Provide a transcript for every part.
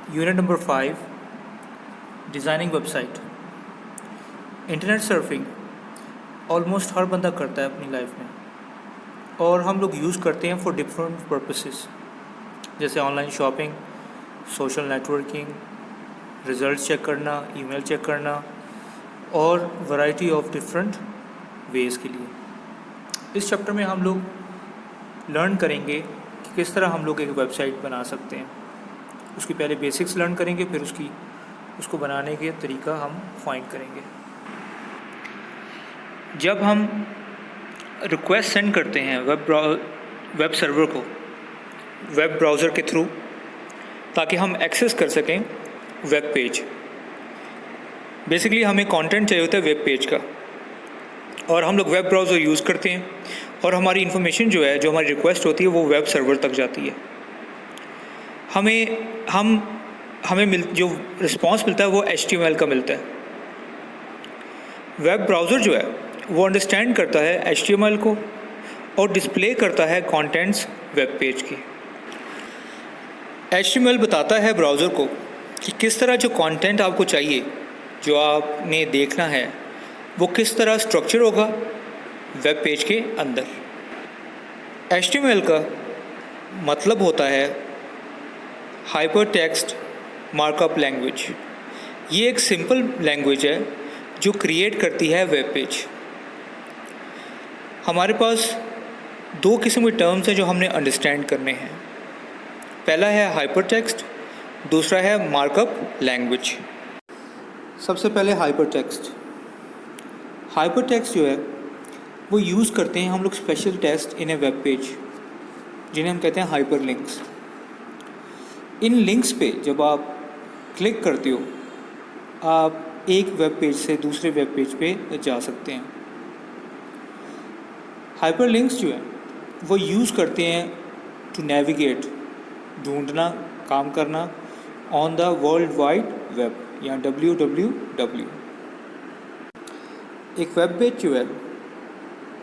Unit number 5, designing website. Internet surfing almost हर बंदा करता है अपनी लाइफ में, और हम लोग यूज़ करते हैं फॉर डिफरेंट पर्पसेस, जैसे online shopping, social networking, results check करना, ईमेल चेक करना और वैरायटी ऑफ डिफरेंट वेज़ के लिए। इस चैप्टर में हम लोग लर्न करेंगे कि किस तरह हम लोग एक वेबसाइट बना सकते हैं। उसकी पहले बेसिक्स लर्न करेंगे, फिर उसको बनाने के तरीका हम फाइंड करेंगे। जब हम रिक्वेस्ट सेंड करते हैं वेब सर्वर को वेब ब्राउज़र के थ्रू, ताकि हम एक्सेस कर सकें वेब पेज, बेसिकली हमें कंटेंट चाहिए होता है वेब पेज का, और हम लोग वेब ब्राउज़र यूज़ करते हैं और हमारी इन्फॉर्मेशन जो है, जो हमारी रिक्वेस्ट होती है, वो वेब सर्वर तक जाती है। हमें जो रिस्पांस मिलता है वो HTML का मिलता है। वेब ब्राउज़र जो है वो अंडरस्टैंड करता है HTML को और डिस्प्ले करता है कंटेंट्स वेब पेज की। HTML बताता है ब्राउज़र को कि किस तरह जो कंटेंट आपको चाहिए, जो आपने देखना है, वो किस तरह स्ट्रक्चर होगा वेब पेज के अंदर। HTML का मतलब होता है हाइपर टेक्स्ट मार्कअप लैंग्वेज। ये एक सिंपल लैंग्वेज है जो क्रिएट करती है वेब पेज। हमारे पास दो किस्म के टर्म्स हैं जो हमने अंडरस्टैंड करने हैं। पहला है हाइपर टेक्स्ट, दूसरा है मार्कअप लैंग्वेज। सबसे पहले हाइपर टेक्स्ट। हाइपर टेक्स्ट जो है वो यूज़ करते हैं हम लोग special text in A web page, जिन्हें हम कहते हैं हाइपर लिंक्स। इन लिंक्स पे जब आप क्लिक करते हो, आप एक वेब पेज से दूसरे वेब पेज पे जा सकते हैं। हाइपर लिंक्स जो है वो यूज़ करते हैं टू नेविगेट, ढूंढना, काम करना on the world wide web या WWW। एक वेब पेज जो है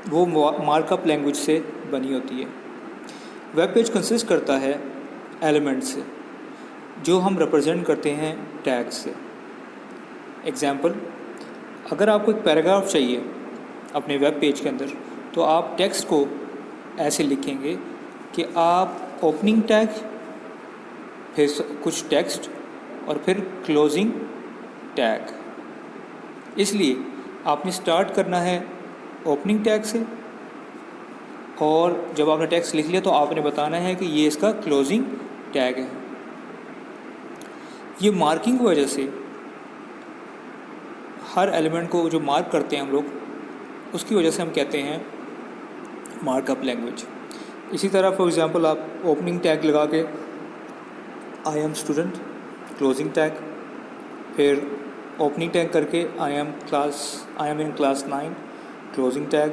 वो मार्कअप लैंग्वेज से बनी होती है। वेब पेज कंसिस्ट करता है एलिमेंट से, जो हम रिप्रेजेंट करते हैं टैग से। एग्जाम्पल, अगर आपको एक पैराग्राफ चाहिए अपने वेब पेज के अंदर, तो आप टेक्स्ट को ऐसे लिखेंगे कि आप ओपनिंग टैग, फिर कुछ टेक्स्ट और फिर क्लोजिंग टैग। इसलिए आपने स्टार्ट करना है ओपनिंग टैग से, और जब आपने टेक्स्ट लिख लिया तो आपने बताना है कि ये इसका क्लोजिंग टैग है। ये मार्किंग की वजह से हर एलिमेंट को जो मार्क करते हैं हम लोग, उसकी वजह से हम कहते हैं मार्कअप लैंग्वेज। इसी तरह फॉर एग्जांपल आप ओपनिंग टैग लगा के I am student, closing tag, फिर ओपनिंग टैग करके I am in class 9, closing tag,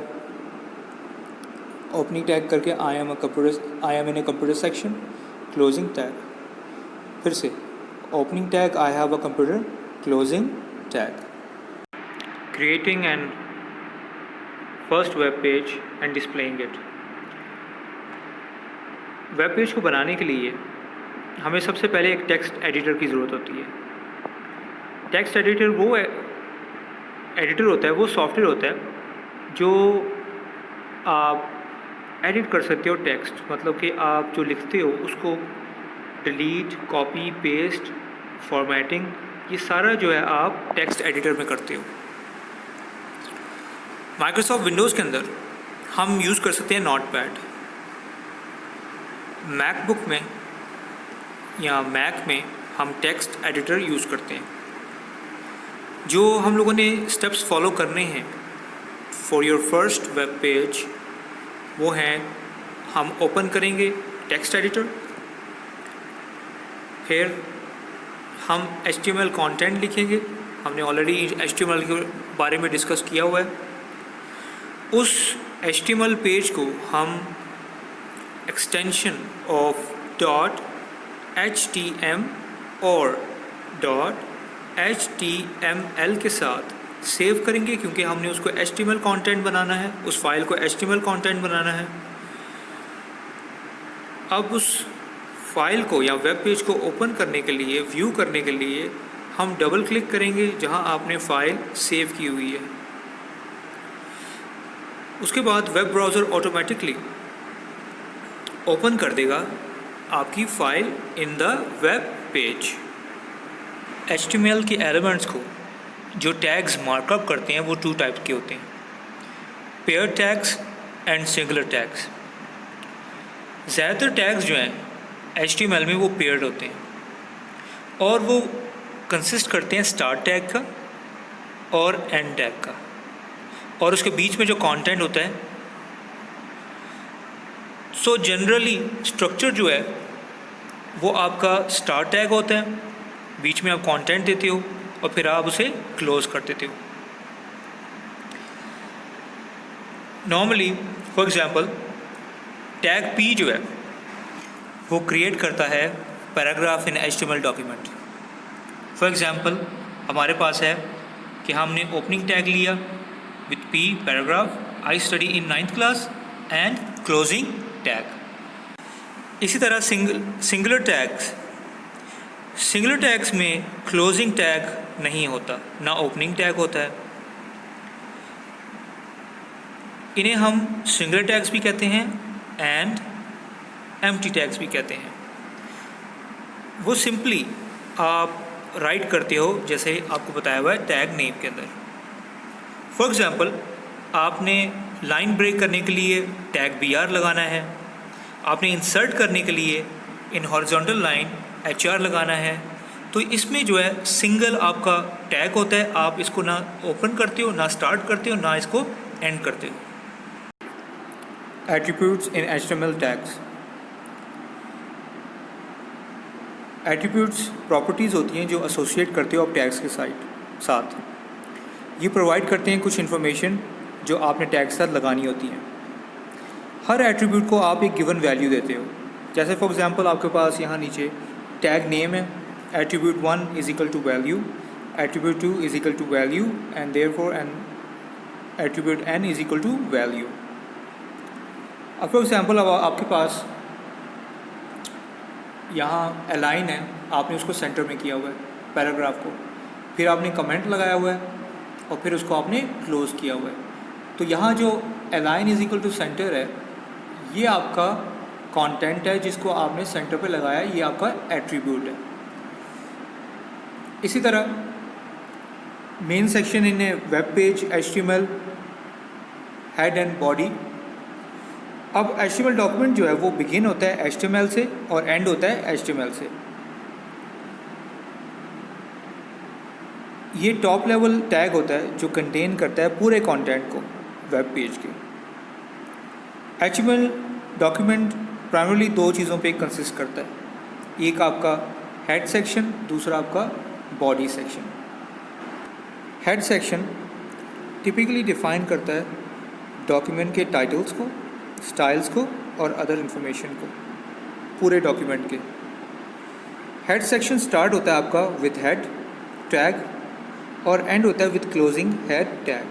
opening tag करके I am in a computer section, closing tag, फिर से opening tag I have a computer, closing tag. Creating and first web page and displaying it. Web page को बनाने के लिए हमें सबसे पहले एक टेक्स्ट एडिटर की ज़रूरत होती है। टेक्स्ट एडिटर वो एडिटर होता है, वो सॉफ्टवेयर होता है जो आप एडिट कर सकते हो टेक्स्ट, मतलब कि आप जो लिखते हो उसको डिलीट, कॉपी, पेस्ट, फॉर्मेटिंग, ये सारा जो है आप टेक्स्ट एडिटर में करते हो। माइक्रोसॉफ्ट विंडोज़ के अंदर हम यूज़ कर सकते हैं नोटपैड। मैकबुक में या मैक में हम टेक्स्ट एडिटर यूज़ करते हैं। जो हम लोगों ने स्टेप्स फॉलो करने हैं for your first web page, वो हैं, हम ओपन करेंगे टेक्स्ट एडिटर, फिर हम HTML कंटेंट लिखेंगे। हमने ऑलरेडी HTML के बारे में डिस्कस किया हुआ है। उस HTML पेज को हम एक्सटेंशन ऑफ .htm और .html के साथ सेव करेंगे, क्योंकि हमने उसको HTML कंटेंट बनाना है, उस फाइल को HTML कंटेंट बनाना है। अब उस फाइल को या वेब पेज को ओपन करने के लिए, व्यू करने के लिए हम डबल क्लिक करेंगे जहां आपने फ़ाइल सेव की हुई है। उसके बाद वेब ब्राउज़र ऑटोमेटिकली ओपन कर देगा आपकी file in the web page. HTML के एलिमेंट्स को जो टैग्स मार्कअप करते हैं वो 2 टाइप के होते हैं, pair tags and singular tags. ज़्यादातर टैग्स जो हैं HTML में वो पेयर्ड होते हैं और वो कंसिस्ट करते हैं स्टार्ट टैग का और एंड टैग का, और उसके बीच में जो कंटेंट होता है। सो जनरली स्ट्रक्चर जो है वो आपका स्टार्ट टैग होता है, बीच में आप कंटेंट देते हो और फिर आप उसे क्लोज कर देते हो। Normally for example tag P जो है वो क्रिएट करता है paragraph in HTML document. For example हमारे पास है कि हमने ओपनिंग टैग लिया with P paragraph, I study in 9th class and closing tag. इसी तरह सिंगुलर टैग्स में क्लोजिंग टैग नहीं होता, ना ओपनिंग टैग होता है। इन्हें हम सिंगुलर टैग्स भी कहते हैं एंड एम्प्टी टैग्स भी कहते हैं। वो सिंपली आप राइट करते हो जैसे आपको बताया हुआ है टैग नेम के अंदर। फॉर एग्जांपल आपने लाइन ब्रेक करने के लिए टैग BR लगाना है, आपने इंसर्ट करने के लिए इन हॉरिजॉन्टल लाइन HR लगाना है, तो इसमें जो है सिंगल आपका टैग होता है। आप इसको ना ओपन करते हो, ना स्टार्ट करते हो, ना इसको एंड करते हो। एट्रीब्यूट्स इन HTML टैग्स। एट्रीब्यूट्स प्रॉपर्टीज़ होती हैं जो एसोसिएट करते हो आप टैग्स के साथ। ये प्रोवाइड करते हैं कुछ इन्फॉर्मेशन जो आपने टैग के साथ लगानी होती है। हर एट्रीब्यूट को आप एक गिवन वैल्यू देते हो। जैसे फॉर एग्जांपल आपके पास यहाँ नीचे टैग नेम है, attribute 1 is equal to value, attribute 2 is equal to value and therefore attribute n is equal to value. अब फॉर एग्जांपल अब आपके पास यहाँ अलाइन है, आपने उसको सेंटर में किया हुआ है पैराग्राफ को, फिर आपने कमेंट लगाया हुआ है और फिर उसको आपने क्लोज किया हुआ है। तो यहाँ जो align is equal to centre है ये आपका कंटेंट है जिसको आपने सेंटर पे लगाया, ये आपका एट्रीब्यूट है। इसी तरह main section in A web page HTML, head and body. अब HTML डॉक्यूमेंट जो है वो बिगिन होता है HTML से और एंड होता है HTML से। ये टॉप लेवल टैग होता है जो कंटेन करता है पूरे कंटेंट को वेब पेज के। HTML डॉक्यूमेंट प्राइमरली 2 चीज़ों पे कंसिस्ट करता है, एक आपका हेड सेक्शन, दूसरा आपका body section. Head section typically define करता है डॉक्यूमेंट के टाइटल्स को, स्टाइल्स को और अदर इंफॉर्मेशन को पूरे डॉक्यूमेंट के। हेड सेक्शन स्टार्ट होता है आपका विथ हेड टैग और एंड होता है विथ क्लोजिंग हेड टैग।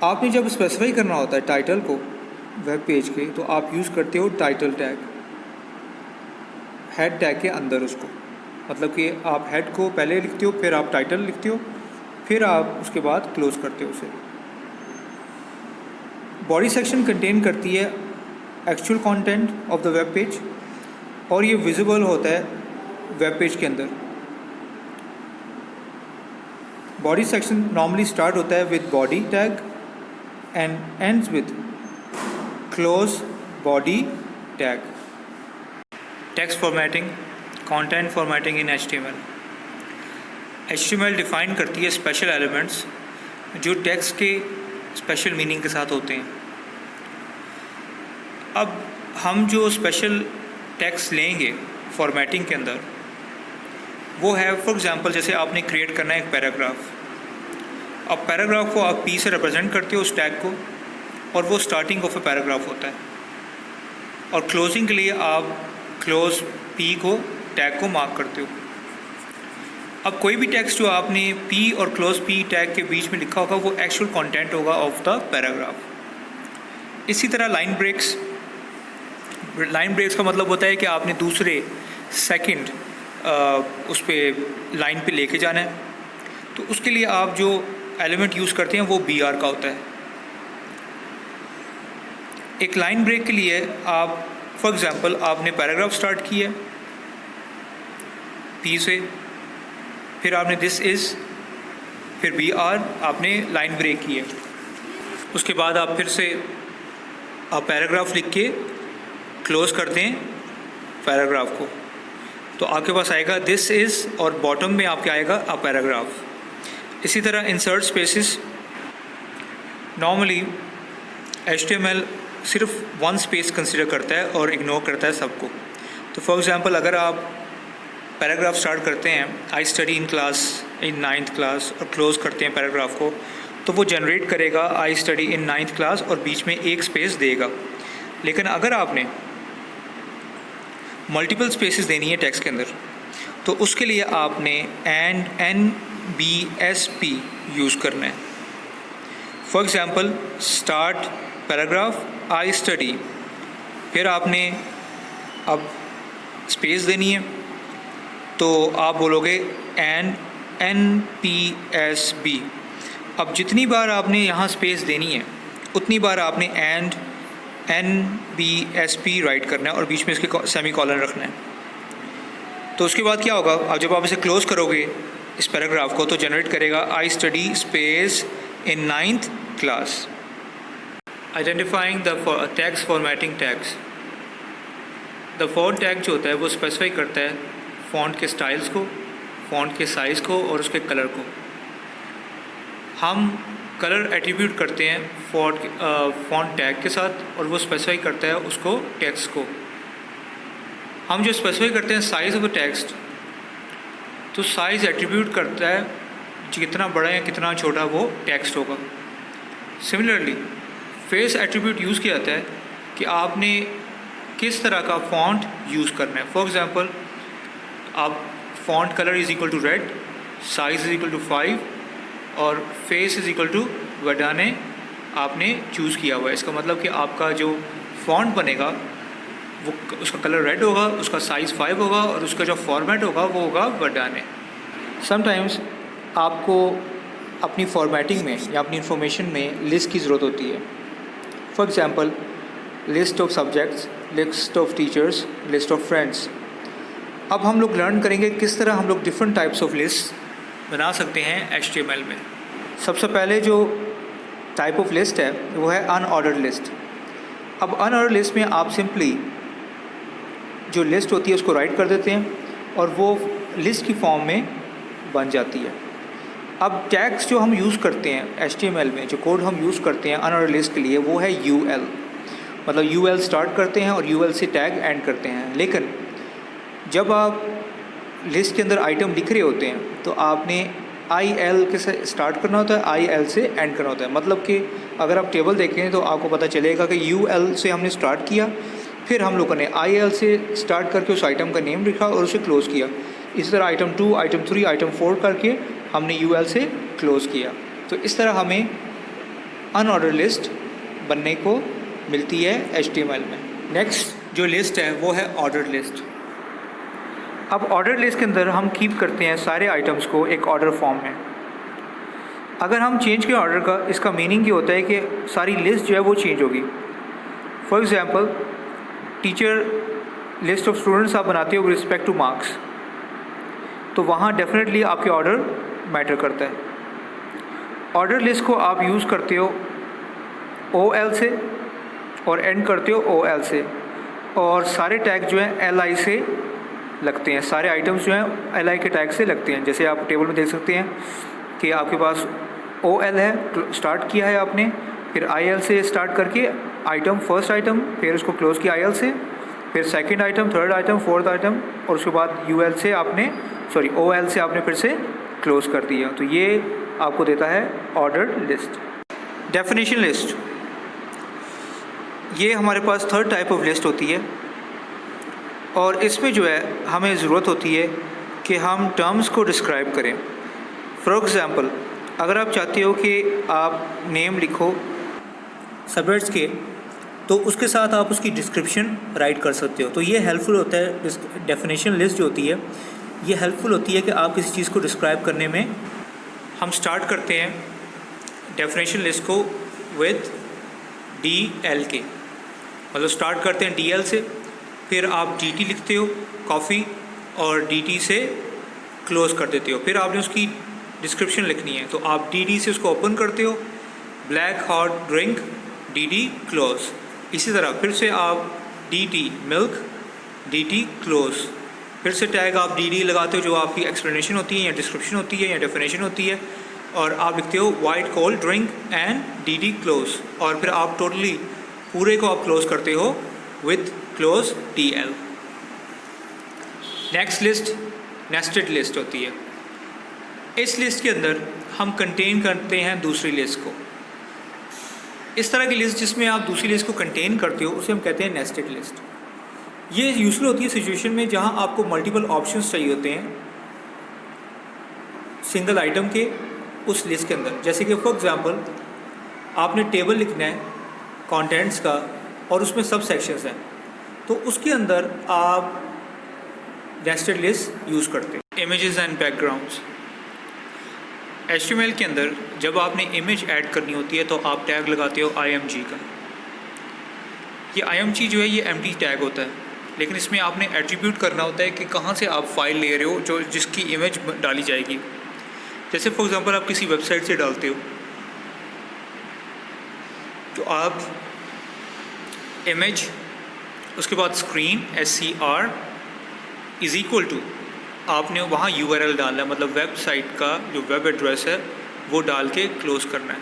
आपने जब स्पेसिफाई करना होता है टाइटल को वेब पेज के तो आप यूज़ करते हो टाइटल टैग हेड टैग के अंदर उसको, मतलब कि आप हेड को पहले लिखते हो, फिर आप टाइटल लिखते हो, फिर आप उसके बाद क्लोज करते हो उसे। बॉडी सेक्शन कंटेन करती है actual content of the web page और ये विजिबल होता है वेब पेज के अंदर। बॉडी सेक्शन नॉर्मली स्टार्ट होता है with body tag and ends with close body tag. Text formatting, content formatting in HTML define करती है स्पेशल एलिमेंट्स जो टेक्स्ट के स्पेशल मीनिंग के साथ होते हैं। अब हम जो स्पेशल टेक्स्ट लेंगे फॉर्मेटिंग के अंदर वो है फॉर एग्जांपल जैसे आपने क्रिएट करना है एक पैराग्राफ। अब पैराग्राफ को आप P से रिप्रेजेंट करते हो उस टैग को और वो स्टार्टिंग ऑफ ए पैराग्राफ होता है, और क्लोजिंग के लिए आप क्लोज P को टैग को मार्क करते हो। अब कोई भी टेक्स्ट जो आपने P और क्लोज P टैग के बीच में लिखा होगा वो एक्चुअल कंटेंट होगा ऑफ द पैराग्राफ। इसी तरह लाइन ब्रेक्स, लाइन ब्रेक्स का मतलब होता है कि आपने दूसरे सेकंड उस पर लाइन पे लेके जाना है, तो उसके लिए आप जो एलिमेंट यूज़ करते हैं वो BR का होता है। एक लाइन ब्रेक के लिए आप फॉर एग्ज़ाम्पल आपने पैराग्राफ स्टार्ट किया P से, फिर आपने दिस इज़, फिर BR, आपने लाइन ब्रेक की है। उसके बाद आप फिर से आप पैराग्राफ लिख के क्लोज़ करते हैं पैराग्राफ को, तो आपके पास आएगा दिस इज़ और बॉटम में आपके आएगा अ पैराग्राफ। इसी तरह इंसर्ट स्पेसिस, नॉर्मली HTML सिर्फ वन स्पेस कंसिडर करता है और इग्नोर करता है सबको। तो फॉर एग्ज़ाम्पल अगर आप पैराग्राफ स्टार्ट करते हैं I study in class in 9th class और क्लोज़ करते हैं पैराग्राफ को, तो वो जनरेट करेगा I study in 9th class और बीच में एक स्पेस देगा। लेकिन अगर आपने मल्टीपल स्पेसेस देनी है टेक्स्ट के अंदर, तो उसके लिए आपने NBSP यूज़ करना है। For example start paragraph I study, फिर आपने अब स्पेस देनी है, तो आप बोलोगे NPSB। अब जितनी बार आपने यहाँ स्पेस देनी है उतनी बार आपने NBSP राइट करना है और बीच में इसके सेमी कॉलन रखना है। तो उसके बाद क्या होगा, अब जब आप इसे क्लोज़ करोगे इस पैराग्राफ को, तो जनरेट करेगा I study space in 9th class. Identifying the tags, formatting tags. The font tag जो होता है वो स्पेसिफाई करता है फ़ॉन्ट के स्टाइल्स को, फ़ॉन्ट के साइज़ को और उसके कलर को। हम कलर एट्रीब्यूट करते हैं फ़ॉन्ट टैग के साथ और वो स्पेसिफाई करता है उसको टेक्स्ट को। हम जो स्पेसिफाई करते हैं साइज़ ऑफ द टेक्स्ट, तो साइज़ एट्रीब्यूट करता है कितना बड़ा या कितना छोटा वो टेक्स्ट होगा। सिमिलरली फेस एट्रीब्यूट यूज़ किया जाता है कि आपने किस तरह का फ़ॉन्ट यूज़ करना है। फॉर एग्ज़ाम्पल आप font colour is equal to red, size is equal to 5 और face is equal to Verdana आपने चूज़ किया हुआ है। इसका मतलब कि आपका जो फ़ॉन्ट बनेगा वो उसका कलर रेड होगा, उसका साइज़ 5 होगा और उसका जो फॉर्मेट होगा वो होगा वर्डाने। समटाइम्स आपको अपनी फॉर्मेटिंग में या अपनी इंफॉर्मेशन में लिस्ट की ज़रूरत होती है। For example list of subjects, list of teachers, list of friends. अब हम लोग लर्न करेंगे किस तरह हम लोग डिफरेंट टाइप्स ऑफ लिस्ट बना सकते हैं HTML में। सबसे पहले जो टाइप ऑफ लिस्ट है वो है अनऑर्डर्ड लिस्ट। अब अनऑर्डर्ड लिस्ट में आप सिंपली जो लिस्ट होती है उसको राइट कर देते हैं और वो लिस्ट की फॉर्म में बन जाती है। अब टैग्स जो हम यूज़ करते हैं HTML में, जो कोड हम यूज़ करते हैं अनऑर्डर्ड लिस्ट के लिए, वो है UL। मतलब UL स्टार्ट करते हैं और UL से टैग एंड करते हैं। लेकिन जब आप लिस्ट के अंदर आइटम लिख रहे होते हैं तो आपने IL के से स्टार्ट करना होता है, IL से एंड करना होता है। मतलब कि अगर आप टेबल देखें तो आपको पता चलेगा कि UL से हमने स्टार्ट किया, फिर हम लोगों ने IL से स्टार्ट करके उस आइटम का नेम लिखा और उसे क्लोज़ किया। इसी तरह आइटम 2, आइटम 3, आइटम 4 करके हमने UL से क्लोज़ किया। तो इस तरह हमें अनऑर्डर लिस्ट बनने को मिलती है HTML में। नेक्स्ट जो लिस्ट है वो है ऑर्डर लिस्ट। अब ऑर्डर लिस्ट के अंदर हम कीप करते हैं सारे आइटम्स को एक ऑर्डर फॉर्म में। अगर हम चेंज करें ऑर्डर का, इसका मीनिंग ये होता है कि सारी लिस्ट जो है वो चेंज होगी। For example teacher list of students आप बनाते हो विद रिस्पेक्ट टू मार्क्स, तो वहाँ डेफिनेटली आपके ऑर्डर मैटर करता है। ऑर्डर लिस्ट को आप यूज़ करते हो OL से और एंड करते हो OL से, और सारे टैग जो हैं LI से लगते हैं। सारे आइटम्स जो हैं LI के टैग से लगते हैं। जैसे आप टेबल में देख सकते हैं कि आपके पास OL है, स्टार्ट किया है आपने, फिर IL से स्टार्ट करके आइटम, फर्स्ट आइटम, फिर उसको क्लोज़ किया IL से, फिर second item, third item, fourth item, और उसके बाद OL से आपने फिर से क्लोज़ कर दिया। तो ये आपको देता है ऑर्डर्ड लिस्ट। डेफिनेशन लिस्ट, ये हमारे पास थर्ड टाइप ऑफ लिस्ट होती है और इसमें जो है हमें ज़रूरत होती है कि हम टर्म्स को डिस्क्राइब करें। फॉर एग्ज़ाम्पल अगर आप चाहते हो कि आप नेम लिखो सब्जेक्ट्स के तो उसके साथ आप उसकी डिस्क्रिप्शन राइट कर सकते हो। तो ये हेल्पफुल होता है। डेफिनेशन लिस्ट जो होती है ये हेल्पफुल होती है कि आप किसी चीज़ को डिस्क्राइब करने में। हम स्टार्ट करते हैं डेफिनेशन लिस्ट को विद DL के, मतलब स्टार्ट करते हैं DL से, फिर आप DT लिखते हो कॉफ़ी और DT से क्लोज़ कर देते हो। फिर आपने उसकी डिस्क्रिप्शन लिखनी है, तो आप DD से उसको ओपन करते हो, black hot drink DD close. इसी तरह फिर से आप DT मिल्क DT क्लोज़, फिर से टैग आप DD लगाते हो जो आपकी एक्सप्लेनेशन होती है या डिस्क्रिप्शन होती है या डेफिनेशन होती है, और आप लिखते हो white cold drink and DD close, और फिर आप टोटली पूरे को आप क्लोज़ करते हो with close DL। Next list nested list होती है। इस लिस्ट के अंदर हम कंटेन करते हैं दूसरी लिस्ट को। इस तरह की लिस्ट जिसमें आप दूसरी लिस्ट को कंटेन करते हो उसे हम कहते हैं नेस्टेड लिस्ट। ये यूजफुल होती है सिचुएशन में जहां आपको मल्टीपल ऑप्शंस चाहिए होते हैं सिंगल आइटम के उस लिस्ट के अंदर। जैसे कि फॉर एग्जांपल आपने टेबल लिखना है कंटेंट्स का और उसमें सब सेक्शंस हैं, तो उसके अंदर आप नेस्टेड लिस्ट यूज़ करते हैं। Images and backgrounds. HTML के अंदर जब आपने इमेज ऐड करनी होती है तो आप टैग लगाते हो img का। ये img जो है ये एम्प्टी टैग होता है, लेकिन इसमें आपने एट्रीब्यूट करना होता है कि कहाँ से आप फाइल ले रहे हो जो जिसकी इमेज डाली जाएगी। जैसे फॉर एग्जांपल आप किसी वेबसाइट से डालते हो तो आप इमेज उसके बाद screen SCR is equal to आपने वहाँ URL डालना है, मतलब वेबसाइट का जो वेब एड्रेस है वो डाल के क्लोज़ करना है।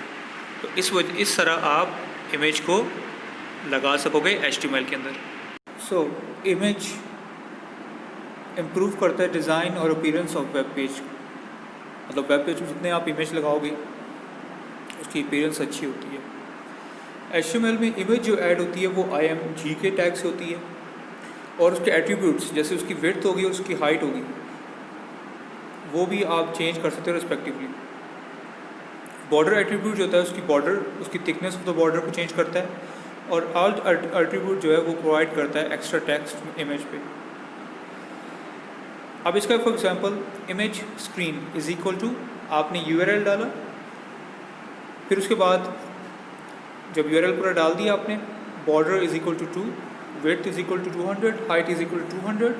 तो इस तरह आप इमेज को लगा सकोगे HTML के अंदर। सो इमेज इम्प्रूव करता है डिज़ाइन और अपीयरेंस ऑफ वेब पेज। मतलब वेब पेज में जितने आप इमेज लगाओगे उसकी अपीयरेंस अच्छी होती है। HTML में इमेज जो ऐड होती है वो img के टैग से होती है, और उसके एट्रीब्यूट्स जैसे उसकी विड्थ होगी और उसकी हाइट होगी वो भी आप चेंज कर सकते हो रिस्पेक्टिवली। बॉर्डर एट्रीब्यूट जो होता है उसकी बॉर्डर उसकी थिकनेस ऑफ द बॉर्डर को चेंज करता है, और आल्ट एट्रीब्यूट जो है वो प्रोवाइड करता है एक्स्ट्रा टेक्स्ट इमेज पे। अब इसका for example image screen is equal to आपने URL डाला, फिर उसके बाद जब URL पूरा डाल दिया आपने, border is equal to 2, width is equal to 200, height is equal to 200,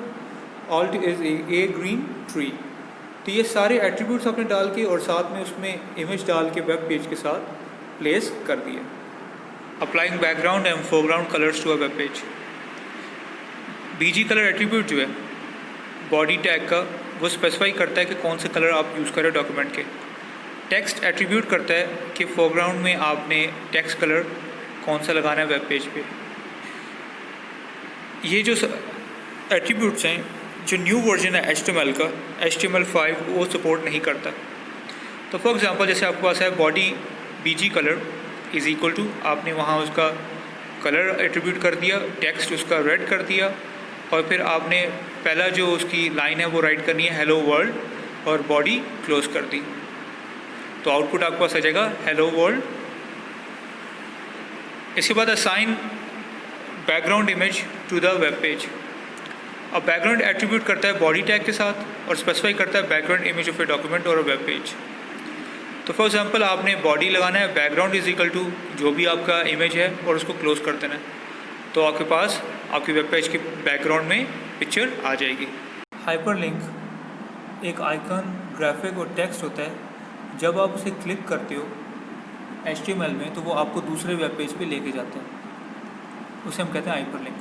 alt is a green tree. तो ये सारे एट्रीब्यूट्स आपने डाल के और साथ में उसमें इमेज डाल के वेब पेज के साथ प्लेस कर दिया। Applying background and foreground colours to a web page. BG colour attribute जो है बॉडी टैग का वो स्पेसिफाई करता है कि कौन से कलर आप यूज़ करें डॉक्यूमेंट के। टेक्स्ट एट्रीब्यूट करता है कि फोरग्राउंड में आपने टेक्स्ट कलर कौन सा लगाना है वेब पेज पे। ये जो एट्रीब्यूट्स हैं, जो न्यू वर्जन है HTML का, HTML5 वो सपोर्ट नहीं करता। तो फॉर एग्जांपल जैसे आपके पास है body BG colour is equal to आपने वहाँ उसका कलर एट्रीब्यूट कर दिया, टेक्स्ट उसका रेड कर दिया, और फिर आपने पहला जो उसकी लाइन है वो राइट करनी है हेलो वर्ल्ड, और बॉडी क्लोज कर दी, तो आउटपुट आपके पास आ जाएगा हेलो वर्ल्ड। इसके बाद assign background image to the web page. अब बैकग्राउंड एट्रीब्यूट करता है बॉडी टैग के साथ और स्पेसिफाई करता है background image of a document और अ वेब पेज। तो फॉर एग्जांपल आपने बॉडी लगाना है बैकग्राउंड इज इक्वल टू जो भी आपका इमेज है और उसको क्लोज कर देना है, तो आपके पास आपकी वेब पेज के बैकग्राउंड में पिक्चर आ जाएगी। हाइपरलिंक एक आइकन, ग्राफिक और टेक्स्ट होता है। जब आप उसे क्लिक करते हो HTML में तो वो आपको दूसरे वेब पेज पे लेके जाता है, उसे हम कहते हैं हाइपरलिंक।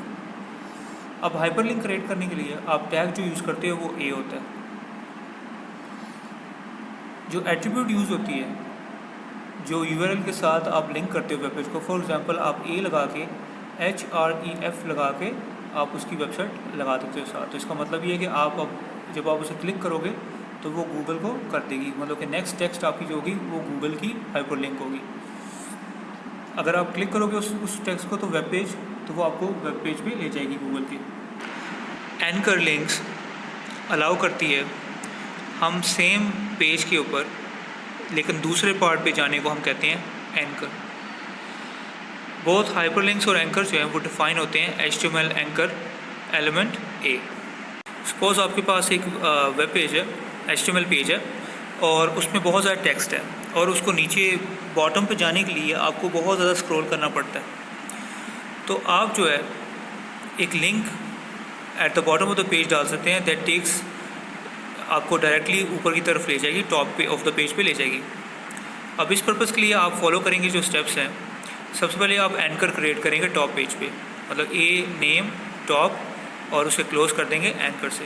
अब हाइपरलिंक क्रिएट करने के लिए आप टैग जो यूज़ करते हो वो A होता है। जो एट्रीब्यूट यूज़ होती है, जो URL के साथ आप लिंक करते हो वेब पेज को, फॉर एग्जांपल आप A लगा के href लगा के आप उसकी वेबसाइट लगा देते हो साथ। तो इसका मतलब ये है कि आप अब जब आप उसे क्लिक करोगे तो वो गूगल को कर देगी, मतलब कि नेक्स्ट टेक्स्ट आपकी जो होगी वो गूगल की हाइपरलिंक होगी। अगर आप क्लिक करोगे उस टेक्स्ट को तो वेब पेज, तो वो आपको वेब पेज पे ले जाएगी गूगल की। एंकर लिंक्स अलाउ करती है हम सेम पेज के ऊपर लेकिन दूसरे पार्ट पे जाने को हम कहते हैं एंकर। बोथ हाइपरलिंक्स और एंकर जो हैं वो डिफाइन होते हैं HTML anchor element A। Suppose आपके पास एक वेब पेज है, HTML पेज है, और उसमें बहुत ज़्यादा टेक्स्ट है और उसको नीचे बॉटम पे जाने के लिए आपको बहुत ज़्यादा स्क्रॉल करना पड़ता है। तो आप जो है एक link at the bottom of the page डाल सकते हैं, दैट टेक्स आपको डायरेक्टली ऊपर की तरफ ले जाएगी, टॉप पे ऑफ द पेज पे ले जाएगी। अब इस पर्पज़ के लिए आप फॉलो करेंगे जो स्टेप्स हैं। सबसे पहले आप एंकर क्रिएट करेंगे टॉप पेज पे, मतलब ए नेम टॉप, और उसे क्लोज कर देंगे एंकर से।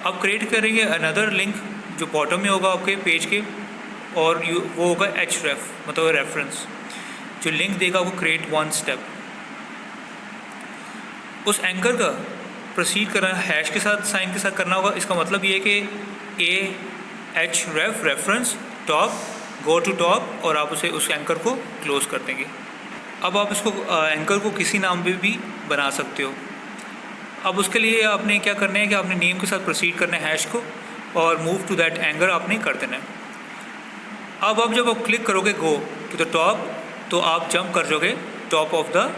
अब क्रिएट करेंगे अनदर लिंक जो बॉटम में होगा आपके पेज के, और वो होगा href, मतलब रेफरेंस, जो लिंक देगा वो क्रिएट वन स्टेप। उस एंकर का प्रोसीड करना हैश के साथ, साइन के साथ करना होगा। इसका मतलब ये है कि href reference top, go to top, और आप उस एंकर को क्लोज कर देंगे। अब आप इसको एंकर को किसी नाम पे भी बना सकते हो। अब उसके लिए आपने क्या करना है कि आपने नेम के साथ प्रोसीड करना है हैश को, और मूव टू दैट एंकर आपने कर देना है। अब जब आप क्लिक करोगे गो टू द टॉप, तो आप जंप कर जाओगे top of the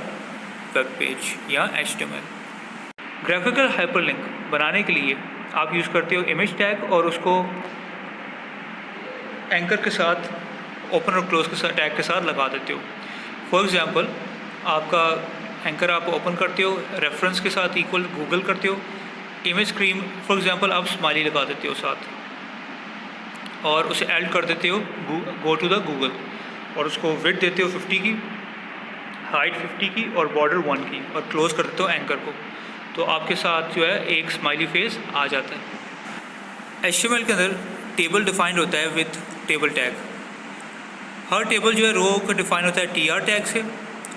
web page या HTML। ग्राफिकल हाइपरलिंक बनाने के लिए आप यूज़ करते हो इमेज टैग, और उसको एंकर के साथ, ओपन और क्लोज के साथ, टैग के साथ लगा देते हो। फॉर एग्जांपल आपका एंकर आप ओपन करते हो, रेफरेंस के साथ इक्वल गूगल करते हो, इमेज क्रीम फॉर एग्जांपल आप स्माइली लगा देते हो साथ, और उसे ऐड कर देते हो गो टू द गूगल, और उसको विड्थ देते हो 50 की, हाइट 50 की, और बॉर्डर 1 की, और क्लोज कर देते हो एंकर को। तो आपके साथ जो है एक स्माइली फेस आ जाता है। HTML के अंदर टेबल डिफाइंड होता है with table tag. Her table जो है रो का डिफाइन होता है TR टैग से,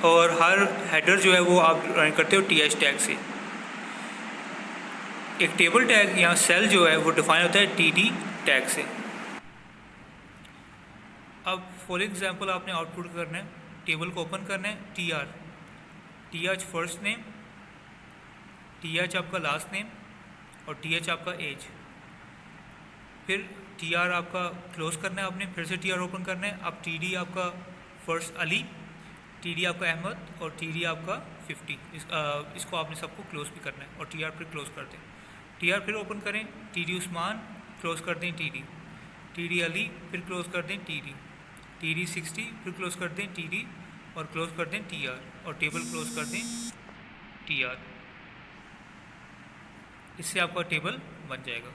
और हर हेडर जो है वो आप रन करते हो TH टैग से। एक टेबल टैग या सेल जो है वो डिफाइन होता है TD टैग से। अब फॉर एग्जांपल आपने आउटपुट करना है, टेबल को ओपन करना है, TH फर्स्ट नेम, TH आपका लास्ट नेम, और TH आपका एज। फिर TR आपका क्लोज करना है आपने, फिर से TR ओपन करना है। अब TD आपका फर्स्ट अली, TD आपका अहमद, और TD आपका 50। इसको आपने सबको क्लोज भी करना है, और TR फिर क्लोज कर दें। TR फिर ओपन करें, TD उस्मान, क्लोज कर दें TD अली, फिर क्लोज कर दें TD 60, फिर क्लोज कर दें TD, और क्लोज कर दें TR, और टेबल क्लोज कर दें TR। इससे आपका टेबल बन जाएगा।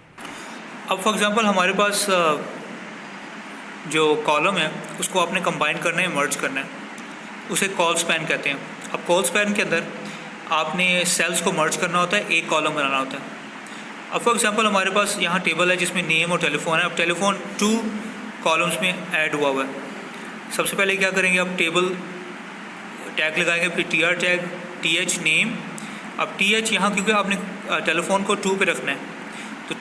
अब फॉर एग्जांपल हमारे पास जो कॉलम है उसको आपने कंबाइन करना है, मर्ज करना है, उसे कॉल स्पैन कहते हैं। अब कॉल स्पैन के अंदर आपने सेल्स को मर्ज करना होता है, एक कॉलम बनाना होता है। अब फॉर एग्जांपल हमारे पास यहाँ टेबल है जिसमें नेम और टेलीफोन है। अब टेलीफोन 2 कॉलम्स में ऐड हुआ हुआ है। सबसे पहले क्या करेंगे, आप टेबल टैग लगाएंगे, फिर TR टैग, TH नेम। अब TH यहाँ क्योंकि आपने टेलीफोन को 2 पे रखना है, तो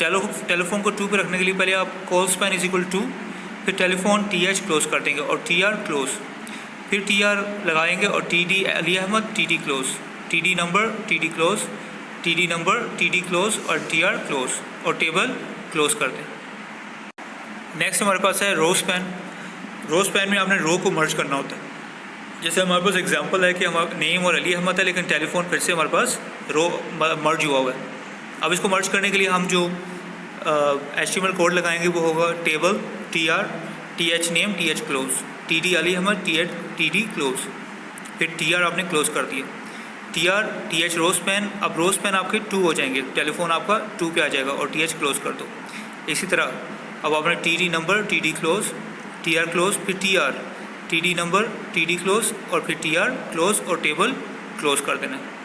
टेलीफोन को 2 पे रखने के लिए पहले आप कॉल स्पैन इज इक्वल 2, फिर टेलीफोन TH क्लोज कर देंगे, और TR क्लोज, फिर TR लगाएंगे, और TD Ali Ahmed, TD close, TD number, TD close, TD number, TD close, और TR क्लोज, और टेबल क्लोज कर दें। नेक्स्ट हमारे पास है रो स्पैन। रो स्पैन में आपने रो को मर्ज करना होता है। जैसे हमारे पास एग्जांपल है कि हमारा नेम और अली अहमद है, लेकिन टेलीफोन फिर से हमारे पास रो मर्ज हुआ हुआ है। अब इसको मर्ज करने के लिए हम जो HTML कोड लगाएंगे वो होगा table TR, TH name, TH close, TD Ali Ahmed, TD close, फिर TR आपने क्लोज कर दिया, TR TH रो स्पैन। अब रो स्पैन आपके 2 हो जाएंगे, टेलीफोन आपका 2 पे आ जाएगा, और TH क्लोज कर दो। इसी तरह अब आपने TD number, TD close, TR close, फिर TD नंबर, TD क्लोज, और फिर TR क्लोज, और टेबल क्लोज कर देना है।